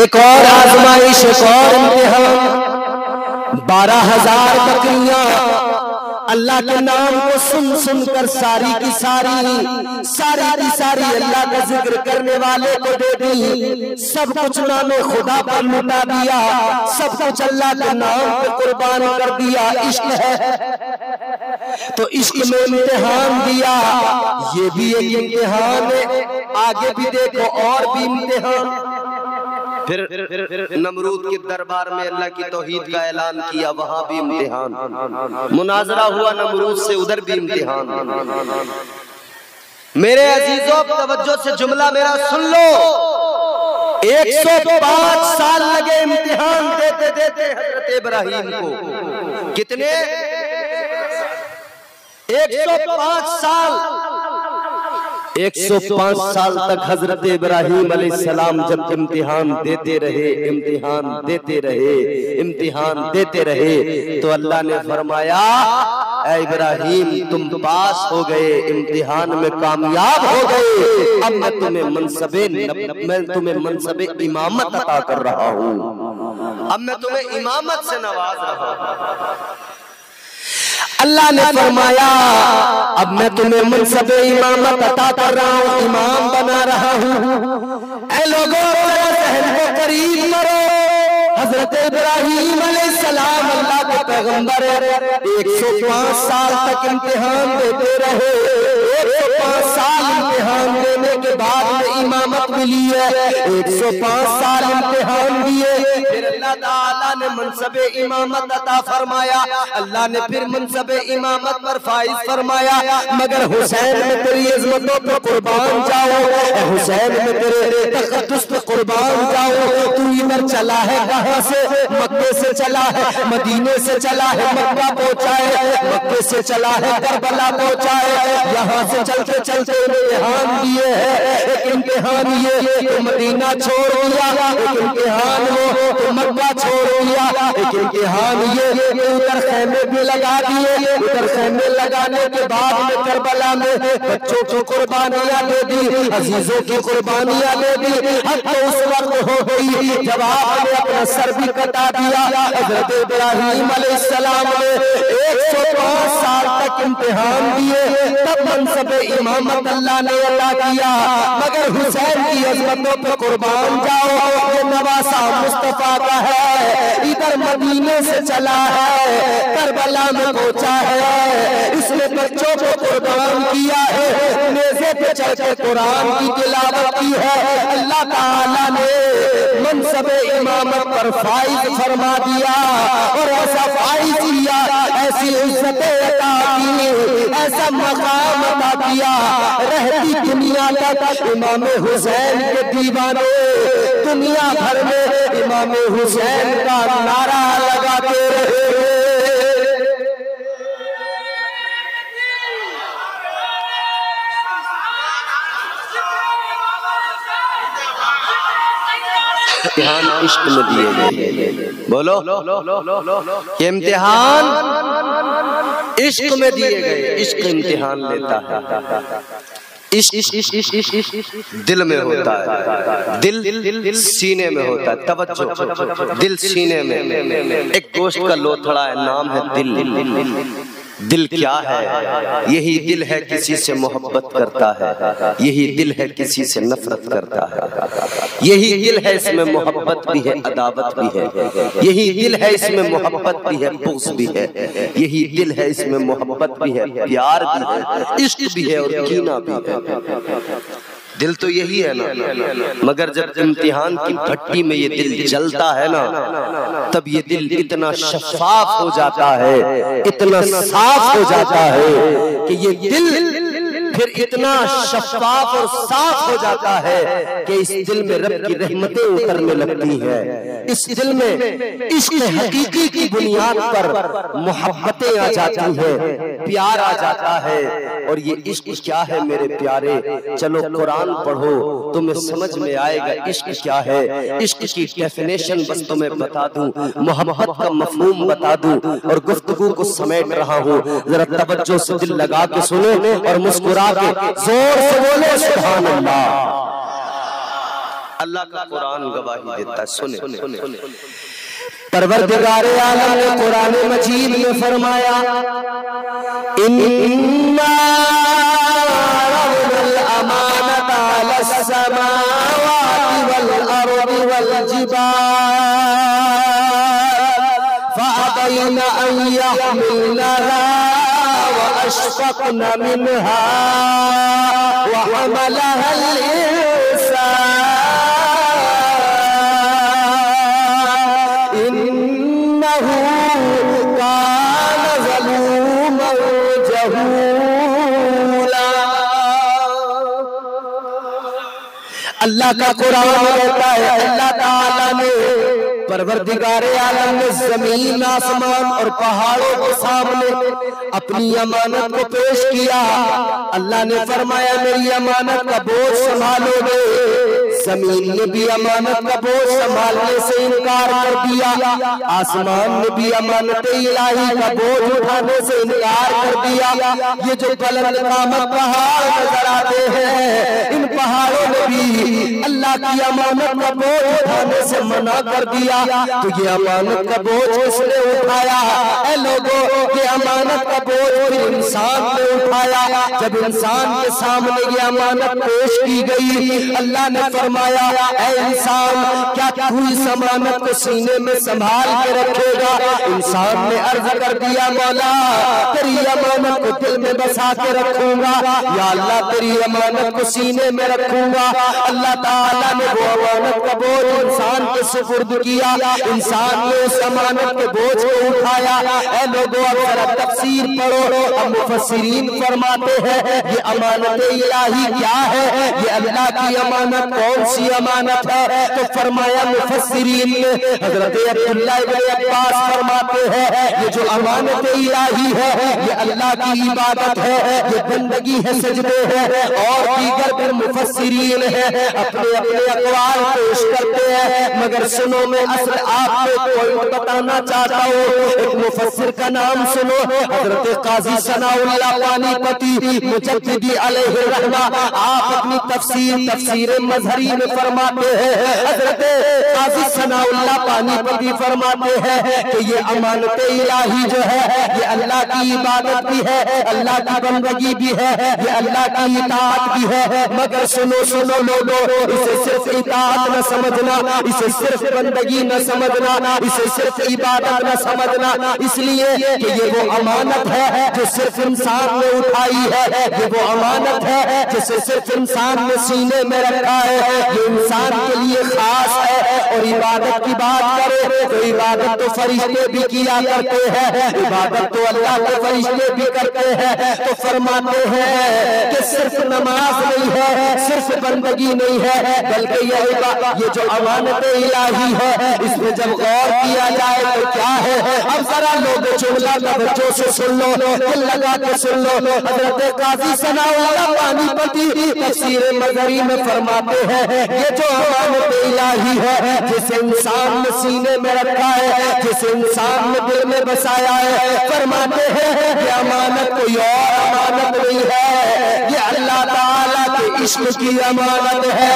एक और आजमाइश, एक और इम्तिहान। 12,000 बकरियां अल्लाह के नाम को सुन सुनकर सारी की सारी अल्लाह का जिक्र करने वाले को दे दी। सब कुछ नामे खुदा पर लुटा दिया, सब कुछ अल्लाह के नाम पे कुर्बान कर दिया। इश्क है तो इश्क में इम्तिहान दिया, ये भी एक इम्तिहान है। आगे भी देखो और भी इम्तिहान। फिर नमरूद के दरबार में अल्लाह की तौहीद का ऐलान किया, वहां भी इम्तिहान। मुनाजरा हुआ नमरूद से, उधर भी इम्तिहान। मेरे अजीजों तवज्जो से जुमला मेरा सुन लो। 105 साल लगे इम्तिहान देते देते हजरत इब्राहिम को। कितने? 105 साल। 105 साल तक हजरत इब्राहिम अलैहिस्सलाम जब इम्तिहान देते रहे, इम्तिहान देते रहे, इम्तिहान देते रहे, तो अल्लाह ने फरमाया, ऐ इब्राहिम तुम पास हो गए, इम्तिहान में कामयाब हो गए। अब मैं तुम्हें मनसबे इमामत अता कर रहा हूँ। अब मैं तुम्हें इमामत से नवाज रहा हूँ। अल्लाह ने फरमाया, अब मैं तुम्हें मनसबे इमामत अता कर रहा हूँ, इमाम बना रहा हूँ। ऐ लोगों जरा ज़हन को करीब करो। हजरत इब्राहिम अलैहिस्सलाम अल्लाह के पैगंबर 105 साल तक इम्तिहान देते रहे। 105 साल इम्तिहान देने के बाद में इमामत मिली है। 105 साल इम्तिहान दिए, फिर अल्लाह ताला ने मनसबे इमामत अता फरमाया। अल्लाह ने फिर मनसबे इमामत पर फाइज फरमाया, मगर हुसैन में तेरी इज्जतों पे कुर्बान जाओ, हुसैन में तेरे तक़द्दुस पे कुर्बान जाओ। तू इधर चला है, कहां से? मक्के से चला है, मदीने से चला है, मक्का पहुंचा है, मक्के से चला है, करबला पहुंचा है। यहाँ से चलते चलते इम्तिहान दिए है। एक इम्तिहान ये तो मदीना छोड़ दिया, एक इम्तिहान वो तो मक्का छोड़ दिया, एक इम्तिहान ये उधर खेमे भी लगा दिए। उधर खेमे लगाने के बाद में करबला में बच्चों की कुर्बानियां दे दी, अजीजों की कुर्बानियां दे दी। अब तो उस वक्त हो गई जब आपने अपना सर भी कटा दिया। हजरत इब्राहिम अलैहिस्सलाम ने 105 साल तक इम्तिहान दिए, तब मनसबे इमामत अल्लाह ने अता किया। मगर हुसैन की अज़मतों पे कुर्बान जाओ, ये नवासा मुस्तफा का है, इधर मदीने से चला है, करबला में पहुंचा है, इसने बच्चों को कुर्बान किया है, नेज़े पे चढ़ के कुरान की तिलावत की है। अल्लाह ताला ने मनसबे इमामत पर फाइज फरमा दिया और ऐसा फाइज दिया, ऐसी इज्जतें अता की, ऐसा मकाम अता किया। रहती दुनिया तक इमाम हुसैन के दीवाने दुनिया भर में इमाम हुसैन का नारा लगाते रहे। इम्तिहान इश्क में दिए गए। बोलो, इम्तिहान इश्क में दिए गए। इश्क इम्तिहान लेता है। इश्क दिल में होता है, दिल सीने में होता है। तवज्जो, दिल सीने में। एक गोश्त का लोथड़ा है, नाम है दिल। दिल क्या है? यही दिल है किसी से मोहब्बत करता है, यही दिल है किसी से नफरत करता है, यही दिल है इसमें मोहब्बत भी है, अदावत भी है, यही दिल है इसमें मोहब्बत भी है, बुग़्ज़ भी है, यही दिल है इसमें मोहब्बत भी है, प्यार भी है, इश्क भी है और कीना भी है। दिल तो यही है ना। मगर जब इम्तिहान की भट्टी में ये दिल जलता है ना, तब ये दिल इतना शफाफ हो जाता है, इतना साफ हो जाता है कि ये दिल फिर इतना शफाफ और साफ हो जाता है कि इस दिल में रब की रहमतें उतरने लगती है। इस दिल में इश्क हकीकी की बुनियाद पर मोहब्बतें आ जाती हैं, प्यार आ जाता है। और ये इश्क क्या है मेरे प्यारे? चलो कुरान पढ़ो, तुम्हें समझ में आएगा इश्क क्या है। इश्क की डेफिनेशन बस तुम्हें बता दूं, मोहब्बत का मफहूम बता दूं और गुफ्तगू को समेट रहा हूँ। जरा तवज्जो से दिल लगा के सुनो और मुस्कुरा के जोर से बोले सुभान अल्लाह। अल्लाह का कुरान गवाही देता है। सुने परवरदिगारे आलम ने कुरान मजीद में फरमाया, इन्ना रफ़अल अमानता अलस समावाति वल अर्दि वल जिबाल फअबैना अन यहमिलनहा व अशफ़क़ना मिनहा व हमलहल अल्लाह का कुरान कहता है, अल्लाह ताला ने परवरदिगारे आलम ने जमीन आसमान और पहाड़ों के सामने अपनी अमानत को पेश किया। अल्लाह ने फरमाया मेरी अमानत का बोझ संभालोगे। जमीन ने भी अमानत का बोझ संभालने से इनकार कर दिया, आसमान ने भी अमानत इलाही का बोझ उठाने से इनकार कर दिया। ये जो बुलंद कामत पहाड़ नजर आते हैं, इन पहाड़ों ने भी अल्लाह की अमानत का बोझ उठाने से मना कर दिया। तो ये अमानत का बोझ किसने उठाया? ऐ लोगों, ये अमानत का बोझ इंसान ने उठाया। जब इंसान के सामने ये अमानत पेश की गई, अल्लाह ने फरमाया ऐ इंसान, क्या तू इस अमानत को सीने में संभाल के रखेगा? इंसान ने अर्ज कर दिया, मौला तेरी अमानत को दिल में बसा के रखूंगा, या अल्लाह तेरी अमानत को सीने में रखूंगा। अल्लाह ताला ने वो अमानत का बोझ इंसान के सुपुर्द किया, इंसान ने उस अमानत के बोझ को उठाया। ऐ लोगों, अब जरा तफसीर पढ़ो। अब मुफस्सिरीन फरमाते हैं ये अमानत इलाही क्या है, ये अल्लाह की अमानत कौन सी अमानत है? तो फरमाया मुफस्सिरीन ने, हजरत अब्दुल्लाह इब्न अब्बास फरमाते हैं ये जो अमानत इलाही है ये अल्लाह की इबादत है, ये बंदगी है, सजदे है। और दीगर फिर मुफस्सिरीन है अपने अपने अक़वाल पेश करते हैं, मगर सुनो मैं असल आपको पॉइंट बताना चाहता हूँ। एक मुफस्सिर का नाम सुनो, हजरत काजी सनाउल्लाह पानीपती मुजद्दिदी अलैहि रहमा। आप अपनी तफसीर मजहरी में फरमाते हैं, हजरत काजी सनाउल्लाह पानीपती फरमाते हैं कि ये अमानत इलाही जो है ये अल्लाह की इबादत भी है, अल्लाह की बंदगी भी है, ये अल्लाह की इताअत भी है। मगर सुनो सुनो लोगों, इसे सिर्फ इताअत न समझना, इसे सिर्फ बंदगी न समझना, इसे सिर्फ इबादत न समझना, इसलिए कि ये वो अमानत है जो सिर्फ इंसान ने उठाई है, ये वो अमानत है जिसे सिर्फ इंसान ने सीने में रखा है, ये इंसान के लिए खास है। और इबादत की बात करें तो इबादत तो फरिश्ते भी किया करते हैं, इबादत तो अल्लाह के फरिश्ते भी करते हैं। तो फरमाते हैं कि सिर्फ नमाज नहीं है, सिर्फ बंदगी नहीं है, बल्कि ये जो अमानत इलाही है इसमें जब गौर किया जाए तो क्या है? अब जरा लोग जुमला तवज्जो से सुन लो, दिल लगा के सुन लो। हजरत काजी सनाउल्लाह पानीपती तफसीर मजहरी में फरमाते हैं ये जो अमानत इलाही है जिसे इंसान ने सीने में रखा है, जिसे इंसान ने दिल में बसाया है, फरमाते हैं ये अमानत कोई और अमानत नहीं है, ये अल्लाह ताला के इश्क की अमानत है।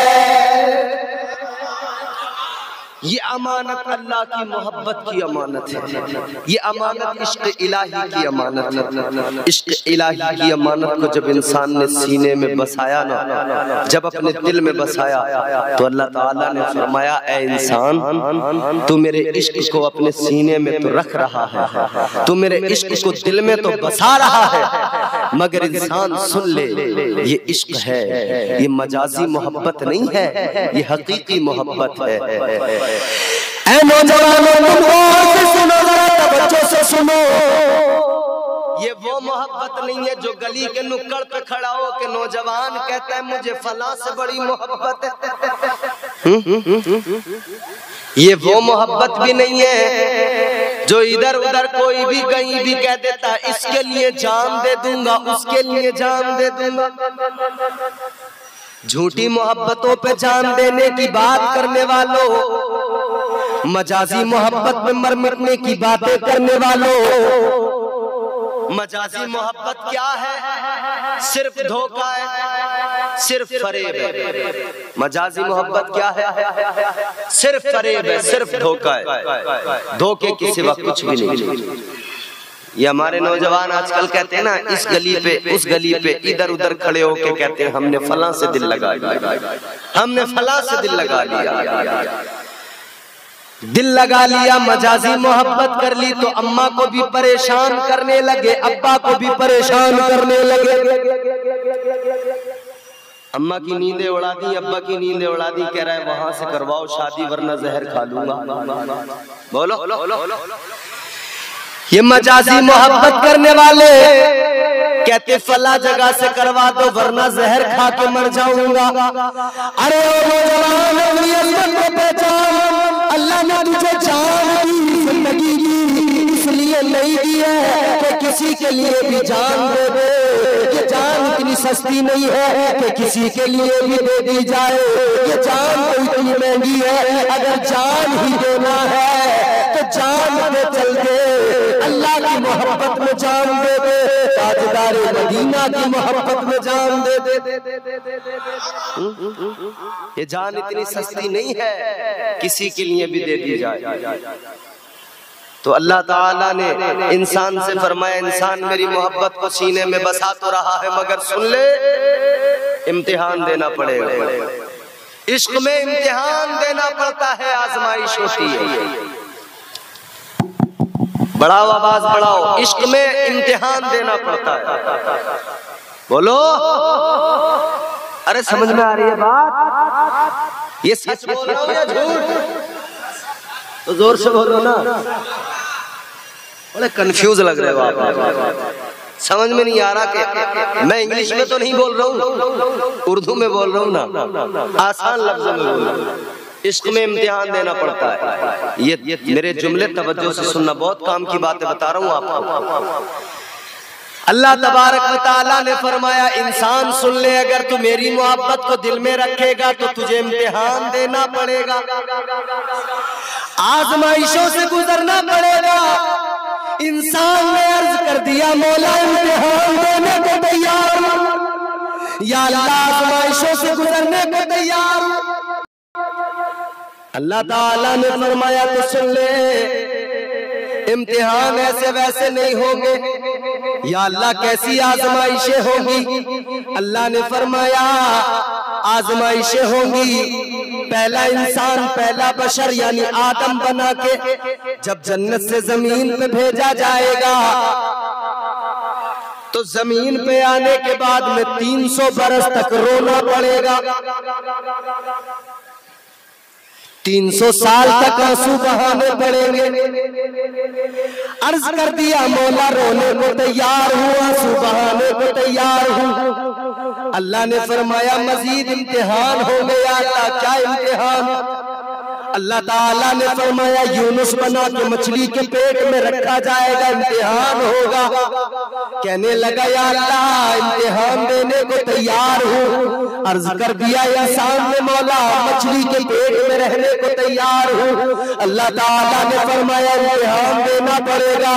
ये अमानत अल्लाह की मोहब्बत की अमानत है, ये अमानत इश्क इलाही की अमानत है। इश्क इलाही की अमानत को जब इंसान ने सीने में बसाया ना, जब अपने दिल में बसाया तो अल्लाह ताला ने फरमाया ऐ इंसान, तू मेरे इश्क को अपने सीने में तो रख रहा है, तू मेरे इश्क को दिल में तो बसा रहा है, मगर इंसान सुन ले ये इश्क है, ये मजाजी मोहब्बत नहीं है, ये हकीकी मोहब्बत है। ऐ नौजवानों तुम गौर से सुनो, जरा तवज्जो से सुनो। ये वो मोहब्बत नहीं है जो गली के नुक्कड़ पे खड़ा हो के नौजवान कहता है मुझे फलां से बड़ी मोहब्बत है। ये वो मोहब्बत भी नहीं है जो इधर उधर कोई भी कहीं भी कह देता है इसके लिए जान दे दूंगा, उसके लिए जान दे दूंगा। झूठी मोहब्बतों पे जान देने की बात करने वालों, मजाजी मोहब्बत में मर मिटने की बातें करने वालों, मजाजी मोहब्बत क्या है? सिर्फ धोखा है, सिर्फ फरेब है। मजाजी मोहब्बत क्या है? सिर्फ फरेब है, सिर्फ धोखा है, धोखे के सिवा कुछ भी नहीं। ये हमारे नौजवान आजकल कहते हैं ना, इस गली पे उस गली पे इधर उधर खड़े होके कहते हैं हमने फलां से दिल लगा लिया, हमने फलां से दिल लगा लिया। दिल लगा लिया, मजाजी मोहब्बत कर ली तो अम्मा को भी परेशान करने लगे, अब्बा को भी परेशान करने लगे। अम्मा की नींदें उड़ा दी, अब्बा की नींदें उड़ा दी, कह रहा है वहां से करवाओ शादी वरना जहर खा लूंगा। बोलो, ये मजाजी मोहब्बत करने वाले कहते फला जगह से करवा दो वरना जहर खा के मर जाऊंगा। अरे अल्लाह ने तुझे जान दी, जिंदगी दी, इसलिए नहीं दी है कि किसी के लिए भी जान दे दे। ये जान इतनी सस्ती नहीं है कि किसी के लिए भी दे दी जाए। ये जान तो इतनी महंगी है, अगर जान ही देना है तो जान दे चल दे। अल्लाह की मोहब्बत में जान दे दे, ताजदारे मदीना की मोहब्बत में जान दे दे। ये जान इतनी सस्ती नहीं है किसी के लिए भी दे दी जाए। तो अल्लाह ताला ने इंसान से फरमाया, इंसान मेरी मोहब्बत को सीने में बसा तो रहा है मगर सुन ले, इम्तिहान देना पड़ेगा। इश्क में इम्तिहान देना पड़ता है, आजमाइश होती है। बढ़ाओ, आवाज बढ़ाओ, इश्क में इम्तिहान देना पड़ता है। बोलो, अरे समझ में आ रही है बात? ये सच बोल रहा हूं या झूठ? तो जोर से बोलो ना। बड़े कंफ्यूज लग रहे हो आप, समझ में नहीं आ रहा कि मैं इंग्लिश में तो नहीं बोल रहा हूँ, उर्दू में बोल रहा हूँ ना, आसान लफ्जों में बोल रहा हूँ। इश्क में इम्तिहान देना पड़ता है। ये मेरे जुमले तवज्जो से सुनना, बहुत काम की बातें बता रहा हूँ आपको। अल्लाह तबारक व तआला ने फरमाया, इंसान सुन ले, अगर तू मेरी मोहब्बत को दिल में रखेगा तो तुझे इम्तिहान देना पड़ेगा, आजमाइशों से गुजरना पड़ेगा। इंसान ने अर्ज कर दिया, मौला इम्तिहान देने को तैयार, या अल्लाह आजमाइशों से गुजरने को तैयार। अल्लाह ताला ने फरमाया तो सुन ले, इम्तिहान ऐसे वैसे नहीं होंगे। या अल्लाह कैसी आजमाइशें होंगी? अल्लाह ने फरमाया आजमाइशें होंगी। पहला इंसान, पहला बशर यानी आदम बना के जब जन्नत से जमीन पे भेजा जाएगा तो जमीन पे आने के बाद में 300 बरस तक रोना पड़ेगा, 300 साल तक आंसू बहाने पड़ेंगे। अर्ज कर दिया, मौला रोने को तैयार हूँ, आंसू बहाने को तैयार हूँ। अल्लाह ने फरमाया मजीद इम्तिहान हो गया। क्या इम्तिहान? अल्लाह ताला ने फरमाया यूनुस बना के मछली के पेट में रखा जाएगा, इम्तिहान होगा। कहने लगा, या अल्लाह इम्तिहान देने को तैयार हूँ। अर्ज कर दिया, या सामने मौला मछली के पेट में रहने को तैयार हूँ। अल्लाह ताला ने फरमाया इम्तिहान देना पड़ेगा।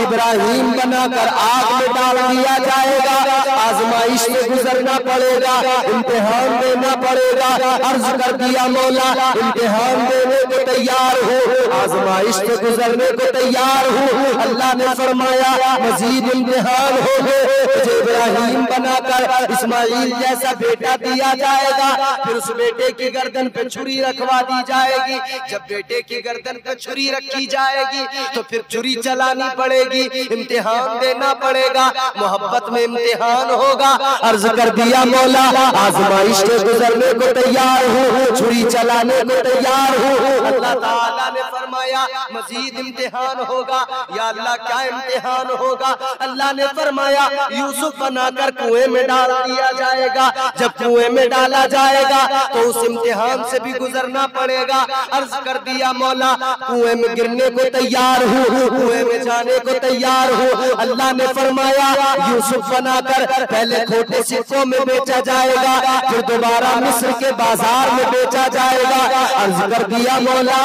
इब्राहिम बनाकर आग में डाल दिया जाएगा, आजमाइश से गुजरना पड़ेगा, इम्तिहान देना पड़ेगा। अर्ज कर दिया, मौला इम्तिहान देने को तैयार हो, आजमाइश से गुजरने को तैयार हो। अल्लाह ने फरमाया मजीद इम्तिहान हो गए, तुझे इब्राहिम बनाकर इस्माइल जैसा बेटा दिया जाएगा। फिर उस बेटे की गर्दन पे छुरी रखवा दी जाएगी। जब बेटे की गर्दन पे छुरी रखी जाएगी तो फिर छुरी चलानी पड़ेगी, इम्तिहान देना पड़ेगा, मोहब्बत में इम्तिहान होगा। अर्ज कर दिया, मौला आजमाइश से गुजरने को तैयार हूँ, छुरी चलाने को तैयार हूँ। अल्लाह ताला ने फरमाया मजीद इम्तिहान होगा। या अल्लाह क्या इम्तिहान होगा? अल्लाह ने फरमाया यूसुफ बनाकर कुएं में डाल दिया जाएगा। जब कुएं में डाला जाएगा तो उस इम्तिहान से भी गुजरना पड़ेगा। अर्ज कर दिया, मौला कुएं में गिरने को तैयार हूँ, कुएं में जाने को तैयार हूँ। अल्लाह ने फरमाया यूसुफ बनाकर पहले खोटे सिक्कों में बेचा जाएगा, फिर दोबारा मिस्र के बाजार में बेचा जाएगा। अर्ज कर दिया, मौला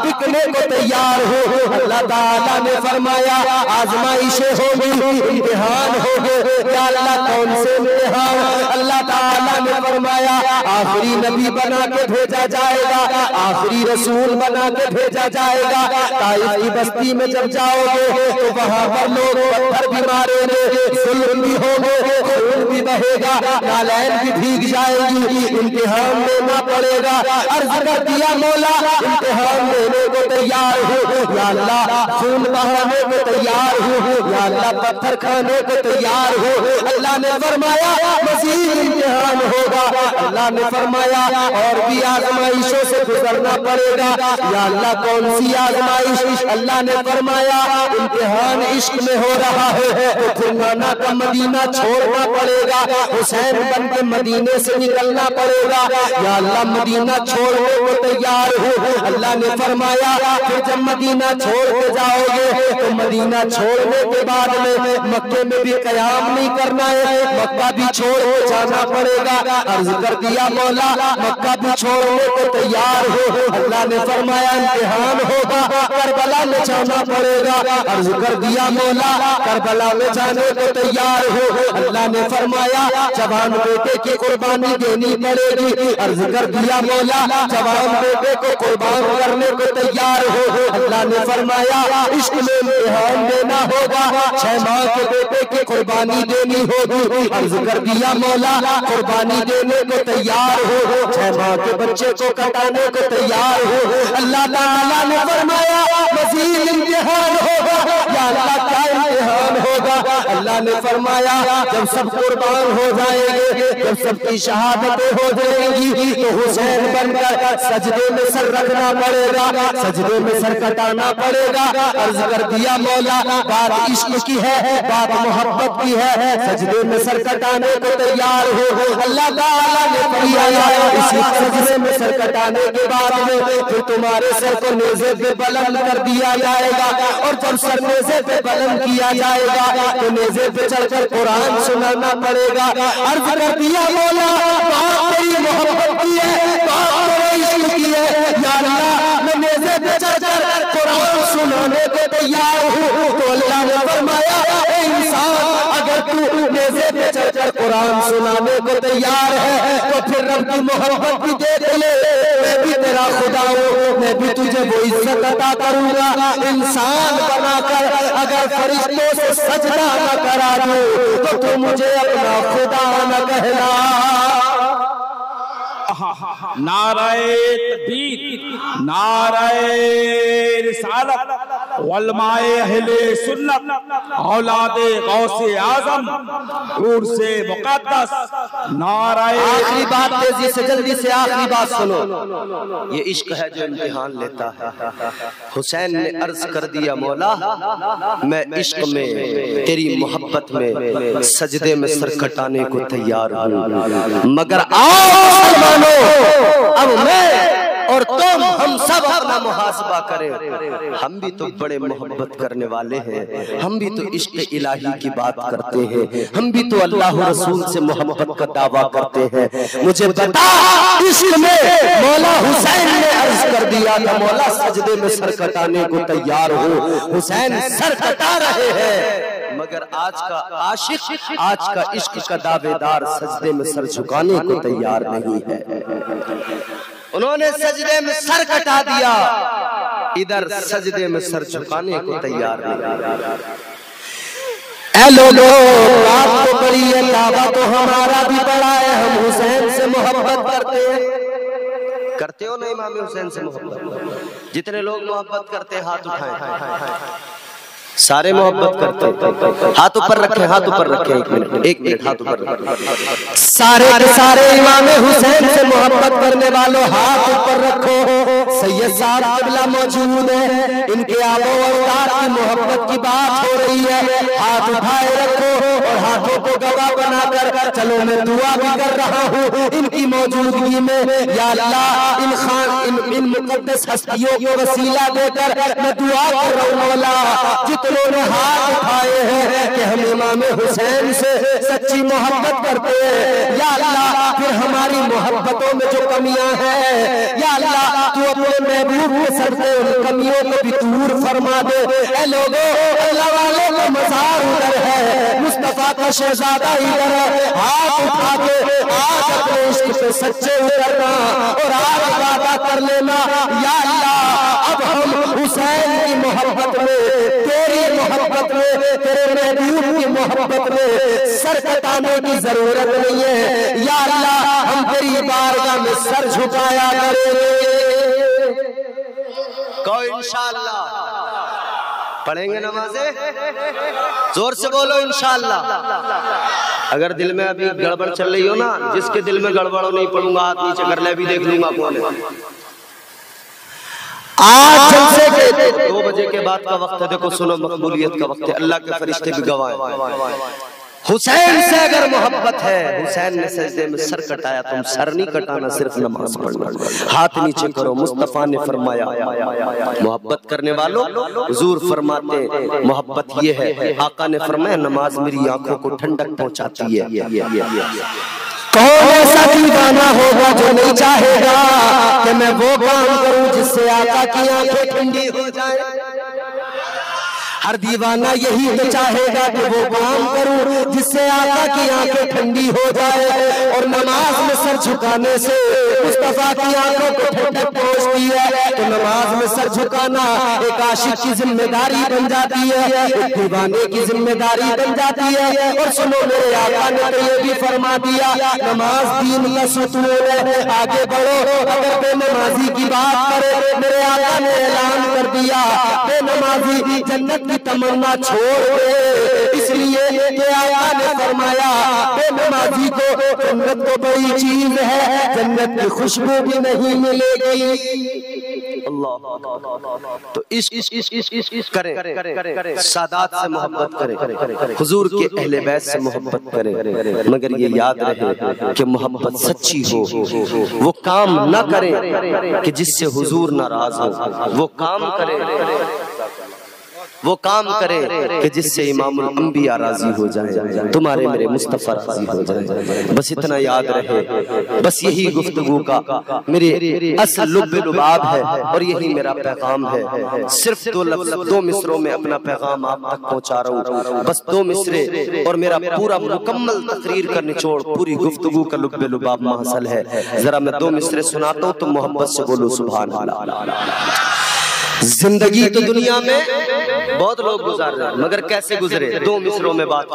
बिकने देने को तैयार हो। अल्लाह ताला ने फरमाया आजमाइशें होंगी, इम्तिहान होंगे। या अल्लाह कौन से इम्तिहान? अल्लाह ताला ने फरमाया आखिरी नबी बना के भेजा जाएगा, आखिरी रसूल बना के भेजा जाएगा। ताइफ की बस्ती में जब जाओगे तो वहां पर लोग पत्थर भी मारेंगे, जुल्म भी होंगे, खून भी बहेगा, नालैन भी भीग जाएगी, इम्तिहान देना पड़ेगा। अर्ज कर दिया मौला इम्तिहान देने को तैयार हो। या अल्लाह खून बहाने को तैयार हो, या अल्लाह पत्थर खाने को तैयार हो। अल्लाह ने फरमाया मज़ीद इम्तिहान होगा। अल्लाह ने फरमाया और भी आजमाइशों से गुजरना पड़ेगा। या अल्लाह कौन सी आजमाइश? अल्लाह ने फरमाया इम्तिहान इश्क में हो रहा है तो खुलवाना का मदीना छोड़ना पड़ेगा, हुसैन बन के मदीने से निकलना पड़ेगा। या अल्लाह मदीना छोड़ने को तैयार हो। अल्लाह ने फरमाया फिर जब मदीना छोड़ के जाओगे तो मदीना छोड़ने के बाद में मक्के में भी कयाम नहीं करना है, मक्का भी छोड़ के जाना पड़ेगा। अर्ज कर दिया मौला मक्का भी छोड़ने को तैयार हो। अल्लाह ने फरमाया इम्तिहान होगा, करबला में जाना पड़ेगा। अर्ज कर दिया मौला करबला में जाने को तैयार हो। अल्लाह ने फरमाया जवान बेटे की कुर्बानी देनी पड़ेगी। अर्ज कर दिया मौला जवान बेटे को कुर्बान करने को तैयार हो। अल्लाह ने फरमाया इश्क में इम्तिहान देना होगा, 6 माह के बेटे की कुर्बानी देनी होगी। अर्ज कर दिया मौला कुर्बानी देने को तैयार हो, 6 माह के बच्चे को कटाने को तैयार हो। अल्लाह ताला ने फरमाया मज़ीद इम्तिहान होगा। या अल्लाह क्या इम्तिहान होगा? अल्लाह ने फरमाया जब सब कुर्बान हो जाएंगे, जब सबकी शहादतें हो जाएंगी तो हुसैन बनकर सजदे में सर रखना पड़ेगा, सजदे में सर कटाना पड़ेगा। अर्ज कर दिया मौला बात इश्क की है, बात मोहब्बत की है, सजदे में सर कटाने को तैयार हो। अल्लाह ताला ने फरमाया इसी सजदे में सर कटाने के बाद में फिर तुम्हारे सर को नेज़े पे बुलंद कर दिया जाएगा। और जब सर नेज़े पे बुलंद किया जाएगा तो नेज़े पे चढ़कर कुरान सुनाना पड़ेगा। अर्ज कर दिया मौला बात तेरी मोहब्बत की है, बात तेरे इश्क की है। या अल्लाह मैं नेज़े पे चढ़कर कुरान सुनाने को तैयार हूँ। तो अल्लाह ने फरमाया ए इंसान अगर तू नेज़े पे चढ़कर कुरान सुनाने को तैयार है तो फिर रब की मोहब्बत भी देख ले, मैं भी तेरा खुदा हूँ, मैं भी तुझे वो इज्जत अता करूंगा। इंसान बनाकर अगर फरिश्तों से सजदा न करा दूं तो तू मुझे अपना खुदा न कहना। नाराए तकबीर, नाराए रिसालत, उलमाए अहले सुन्नत, औलादे गौसे आजम, नूर से मुक़द्दस, नाराए। आखिरी बात तेजी से जल्दी से आखिरी बात सुनो। ये इश्क है जो इम्तिहान लेता है। हुसैन ने अर्ज कर दिया मौला मैं इश्क में तेरी मोहब्बत में सजदे में सर कटाने को तैयार हूँ, मगर आओ अब मैं और तुम हम सब अपना मुहासबा करें। हम भी तो बड़े मोहब्बत करने वाले हैं, हम भी तो इश्क इलाही की बात करते हैं, हम भी तो अल्लाह रसूल से मोहब्बत का दावा करते हैं। मुझे बता इश्क में मौला हुसैन ने अर्ज कर दिया था मौला सजदे में सर कटाने को तैयार हो। हुसैन सर कटा रहे हैं मगर आज का आशिक, आज का इश्क का दावेदार सजदे में सर झुकाने को तैयार नहीं है। उन्होंने सजदे में सर कटा दिया, इधर सजदे में सर झुकाने को तैयार नहीं। ऐ लोगों बात तो बड़ी है, दावा तो हमारा भी बड़ा है, हम हुसैन से मोहब्बत करते हैं। करते हो ना इमाम हुसैन से मोहब्बत? जितने लोग मोहब्बत करते हैं हाथ उठाएं। सारे मोहब्बत करते हैं, हाथ ऊपर रखें, हाथ ऊपर रखें। एक मिनट हाथ ऊपर रखें। सारे के सारे इमाम हुसैन से मोहब्बत करने वालों हाथ ऊपर रखो। सैयद साहब क़िबला मौजूद है, इनके आबो अवतार की मोहब्बत की बात हो रही है। हाथ उठाए रखो और हाथों को गवाह बनाकर चलो मैं दुआ भी कर रहा हूँ इनकी मौजूदगी में। या अल्लाह इन खान इन मुक़द्दस हस्तियों को वसीला देकर मैं दुआ कर रहा हूँ मौला जितनों ने हाथ उठाए हैं कि हम इमाम हुसैन से सच्ची मोहब्बत करते हैं। या अल्लाह फिर हमारी मोहब्बतों में जो कमियां हैं या अल्लाह तू अपने मेरे महबूब के सदके उन कमियों को भी दूर फरमा दे। ऐ लोगों, अल्लाह वालों का मज़ार उधर है, मुस्तफा का शहजादा इधर है। हाथ उठा के आज अपने इश्क पे सच्चे उतरना और आज वादा कर लेना, या अल्लाह अब हम हुसैन की मोहब्बत में, तेरी मोहब्बत में, तेरे महबूब की मोहब्बत में सर कटाने की जरूरत नहीं है। या अल्लाह हम तेरी बारगाह में सर झुकाया करेंगे। कहो इंशाअल्लाह। पढ़ेंगे नमाज़ें, जोर से बोलो इंशाअल्लाह। अगर दिल में अभी गड़बड़ चल रही हो ना, जिसके दिल में गड़बड़ हो नहीं पढ़ूंगा हाथ नीचे कर ले, भी देख लूंगा कौन है। आज जलसे के 2 बजे के बाद का वक्त है, देखो सुनो, मकबूलियत का वक्त है, अल्लाह के फरिश्ते भी गवाह हैं। हुसैन से अगर मोहब्बत है, हुसैन ने सजदे में सर कटाया, तुम सर नहीं कटाना, सिर्फ नमाज पढ़ना, हाथ नीचे करो। मुस्तफा ने फरमाया मोहब्बत करने वालों, हुजूर फरमाते मोहब्बत ये है, आका ने फरमाया नमाज मेरी आंखों को ठंडक पहुंचाती है। कौन ऐसा दीवाना होगा जो नहीं चाहेगा कि मैं वो काम करूं जिससे आका की आंखें ठंडी हो जाए। हर दीवाना यही तो चाहेगा कि वो काम करूं जिससे आका की आंखें ठंडी हो जाए। और नमाज में सर झुकाने से मुस्तफा की आंखों को ठंडक पहुंचती है। तो नमाज में सर झुकाना एक आशिक की जिम्मेदारी बन जाती है, एक दीवाने की जिम्मेदारी बन जाती है। और सुनो, मेरे आका ने तो ये भी फरमा दिया, नमाज दीन का सुतून है, आगे बढ़ो। अगर बेनमाजी की बात करे, मेरे आका ने ऐलान कर दिया बेनमाजी जन्नत की तमन्ना छोड़ दे। इसलिए कि आका ने फरमाया बेनमाजी को जन्नत को बड़ी चीज है, जन्नत की खुशबू भी नहीं मिलेगी। अल्लाह। तो इश्क करें, सादात से मोहब्बत करें, हुजूर के अहले बैत से मोहब्बत करें, मगर ये याद रहे कि मोहब्बत सच्ची हो। वो काम न करें कि जिससे हुजूर नाराज हो, वो काम करें कि जिससे इमामुल अंबिया राजी हो जाए, तुम्हारे मेरे मुस्तफा राजी हो जाए। बस इतना याद रहे, बस यही गुफ्तगू का मेरे असल लुब्बे लुबाब है और यही मेरा पैगाम है। सिर्फ 2 लफ्ज़ 2 मिसरों में अपना पैगाम आप तक पहुंचा रहा हूँ, बस 2 मिसरे और मेरा पूरा मुकम्मल तकरीर का निचोड़, पूरी गुफ्तगू का लुब्बे लुबाब हासिल है। जरा मैं 2 मिसरे सुनाता हूँ, तुम मोहब्बत से बोलो सुभान अल्लाह। जिंदगी तो दुनिया में बहुत लोग गुजार रहे हैं, मगर कैसे गुजरे, 2 मिसरों में बात।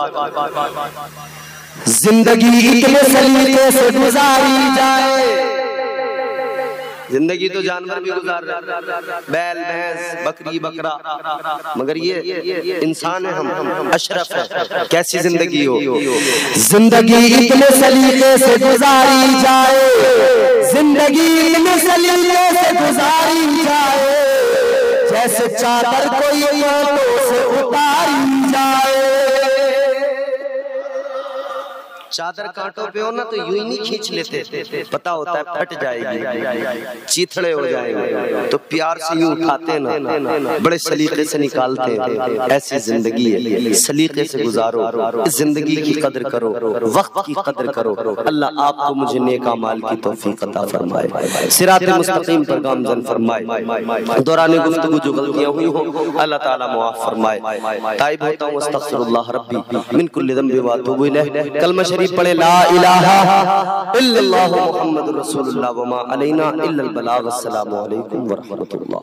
जिंदगी इतने सलीके से गुजारी जाए, जिंदगी तो जानवर भी गुजार रहे हैं, बैल भैंस बकरी बकरा, मगर ये इंसान है, हम अशरफ है। कैसी जिंदगी हो, जिंदगी इतने सलीके से गुजारी जाए, जिंदगी इतने सलीके से गुजारी जाए, जैसे चादर कोई कांटों से उतारी जाए। चादर कांटों पे हो ना तो यूं ही नहीं खींच लेते, पता होता है फट जाएगी, चीथड़े हो जाएंगे, तो प्यार से यूं उठाते ना, बड़े सलीके से निकालते। ऐसी जिंदगी है, सलीके से गुजारो, इस जिंदगी की कदर करो, वक्त की कदर करो। अल्लाह आपको मुझे नेक अमाल की तौफीक अता फरमाए, सिरात मुस्तकीम पर गामजन फरमाए। दौरान गुफ्तगू जो गलतियां हुई हो अल्लाह ताला मुआफ फरमाए। ताइब होता हूं अस्तगफिरुल्लाह रब्बी मिन कुल्लि ज़ंबि व अतूबु इलैह। कलमा शरीफ पढ़े, ला इलाहा इल्लल्लाह मुहम्मदुर रसूलुल्लाह व मा अलैना इल्लल बलाग। अस्सलामु अलैकुम व रहमतुल्लाह।